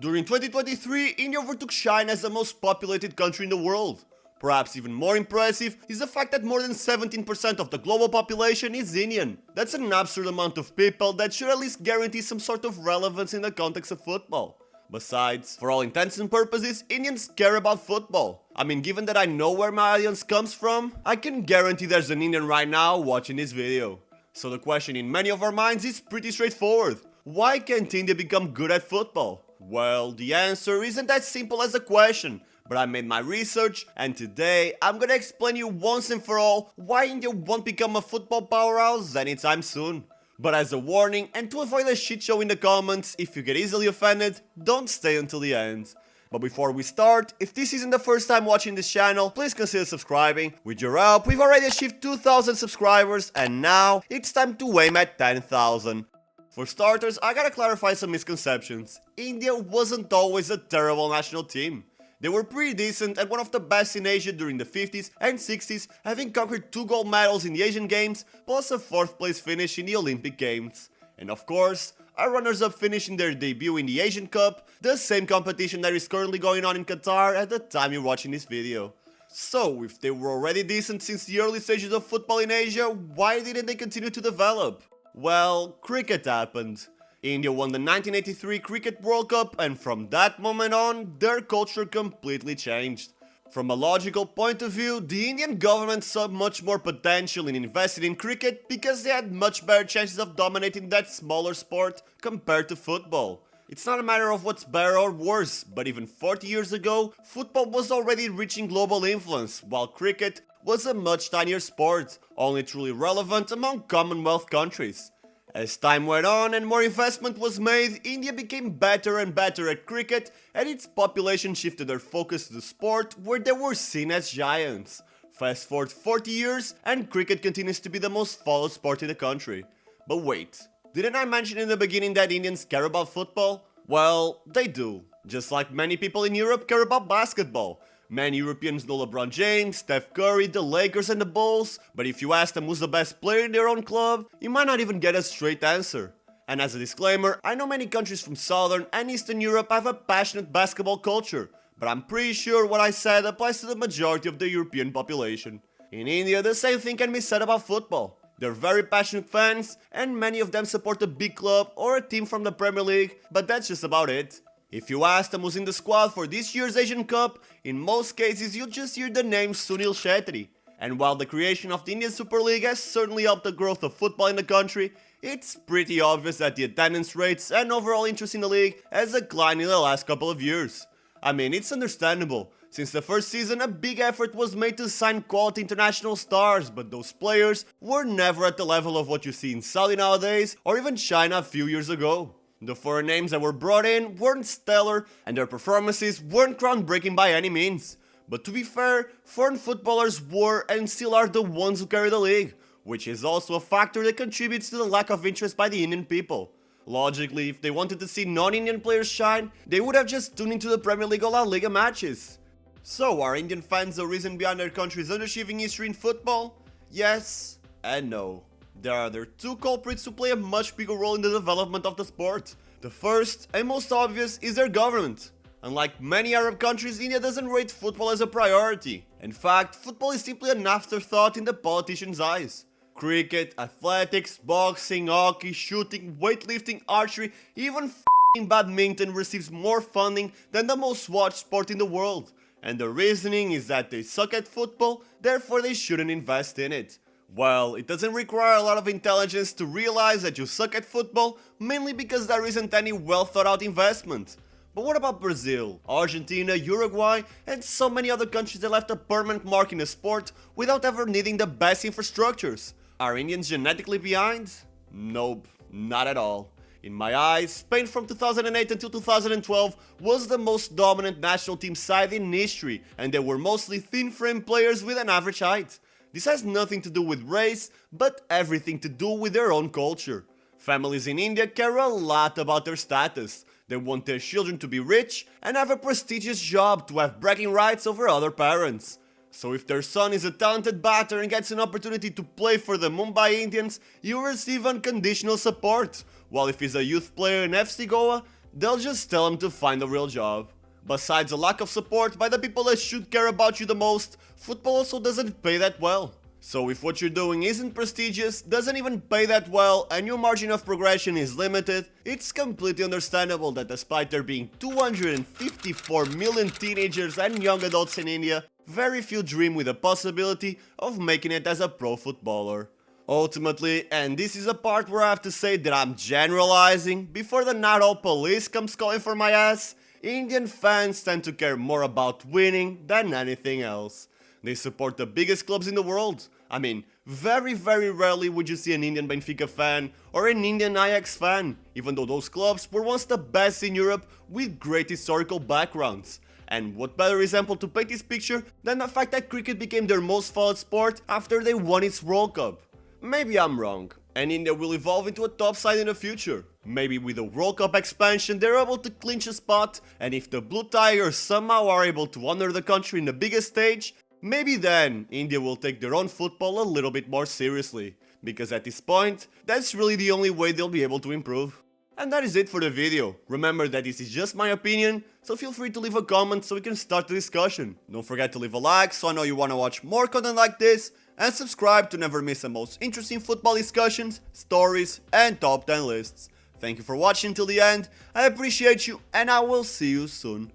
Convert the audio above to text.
During 2023, India overtook China as the most populated country in the world. Perhaps even more impressive is the fact that more than 17% of the global population is Indian. That's an absurd amount of people that should at least guarantee some sort of relevance in the context of football. Besides, for all intents and purposes, Indians care about football. I mean, given that I know where my audience comes from, I can guarantee there's an Indian right now watching this video. So the question in many of our minds is pretty straightforward. Why can't India become good at football? Well, the answer isn't as simple as a question, but I made my research and today I'm gonna explain you once and for all why India won't become a football powerhouse anytime soon. But as a warning and to avoid a shit show in the comments, if you get easily offended, don't stay until the end. But before we start, if this isn't the first time watching this channel, please consider subscribing. With your help, we've already achieved 2,000 subscribers and now it's time to aim at 10,000. For starters, I gotta clarify some misconceptions. India wasn't always a terrible national team. They were pretty decent and one of the best in Asia during the 50s and 60s, having conquered 2 gold medals in the Asian Games, plus a 4th place finish in the Olympic Games. And of course, our runners-up finishing their debut in the Asian Cup, the same competition that is currently going on in Qatar at the time you're watching this video. So, if they were already decent since the early stages of football in Asia, why didn't they continue to develop? Well, cricket happened. India won the 1983 Cricket World Cup and from that moment on, their culture completely changed. From a logical point of view, the Indian government saw much more potential in investing in cricket because they had much better chances of dominating that smaller sport compared to football. It's not a matter of what's better or worse, but even 40 years ago, football was already reaching global influence, while cricket was a much tinier sport, only truly relevant among Commonwealth countries. As time went on and more investment was made, India became better and better at cricket and its population shifted their focus to the sport where they were seen as giants. Fast forward 40 years and cricket continues to be the most followed sport in the country. But wait, didn't I mention in the beginning that Indians care about football? Well, they do. Just like many people in Europe care about basketball. Many Europeans know LeBron James, Steph Curry, the Lakers and the Bulls, but if you ask them who's the best player in their own club, you might not even get a straight answer. And as a disclaimer, I know many countries from Southern and Eastern Europe have a passionate basketball culture, but I'm pretty sure what I said applies to the majority of the European population. In India, the same thing can be said about football. They're very passionate fans, and many of them support a big club or a team from the Premier League, but that's just about it. If you ask them who's in the squad for this year's Asian Cup, in most cases you'll just hear the name Sunil Shetty. And while the creation of the Indian Super League has certainly helped the growth of football in the country, it's pretty obvious that the attendance rates and overall interest in the league has declined in the last couple of years. I mean, it's understandable. Since the first season, a big effort was made to sign quality international stars, but those players were never at the level of what you see in Saudi nowadays or even China a few years ago. The foreign names that were brought in weren't stellar and their performances weren't groundbreaking by any means. But to be fair, foreign footballers were and still are the ones who carry the league, which is also a factor that contributes to the lack of interest by the Indian people. Logically, if they wanted to see non-Indian players shine, they would have just tuned into the Premier League or La Liga matches. So, are Indian fans the reason behind their country's underachieving history in football? Yes and no. There are other 2 culprits who play a much bigger role in the development of the sport. The first, and most obvious, is their government. Unlike many Arab countries, India doesn't rate football as a priority. In fact, football is simply an afterthought in the politicians' eyes. Cricket, athletics, boxing, hockey, shooting, weightlifting, archery, even f***ing badminton receives more funding than the most watched sport in the world. And the reasoning is that they suck at football, therefore they shouldn't invest in it. Well, it doesn't require a lot of intelligence to realize that you suck at football, mainly because there isn't any well thought out investment. But what about Brazil, Argentina, Uruguay, and so many other countries that left a permanent mark in the sport without ever needing the best infrastructures? Are Indians genetically behind? Nope, not at all. In my eyes, Spain from 2008 until 2012 was the most dominant national team side in history, and they were mostly thin-framed players with an average height. This has nothing to do with race, but everything to do with their own culture. Families in India care a lot about their status. They want their children to be rich and have a prestigious job to have bragging rights over other parents. So if their son is a talented batter and gets an opportunity to play for the Mumbai Indians, he will receive unconditional support. While if he's a youth player in FC Goa, they'll just tell them to find a real job. Besides a lack of support by the people that should care about you the most, football also doesn't pay that well. So if what you're doing isn't prestigious, doesn't even pay that well, and your margin of progression is limited, it's completely understandable that despite there being 254 million teenagers and young adults in India, very few dream with the possibility of making it as a pro footballer. Ultimately, and this is a part where I have to say that I'm generalizing, before the not all police comes calling for my ass, Indian fans tend to care more about winning than anything else. They support the biggest clubs in the world. I mean, very rarely would you see an Indian Benfica fan or an Indian Ajax fan, even though those clubs were once the best in Europe with great historical backgrounds. And what better example to paint this picture than the fact that cricket became their most followed sport after they won its World Cup. Maybe I'm wrong, and India will evolve into a top side in the future. Maybe with the World Cup expansion they're able to clinch a spot, and if the Blue Tigers somehow are able to honor the country in the biggest stage, maybe then India will take their own football a little bit more seriously, because at this point, that's really the only way they'll be able to improve. And that is it for the video. Remember that this is just my opinion, so feel free to leave a comment so we can start the discussion. Don't forget to leave a like so I know you wanna watch more content like this, and subscribe to never miss the most interesting football discussions, stories, and top 10 lists. Thank you for watching till the end, I appreciate you, and I will see you soon.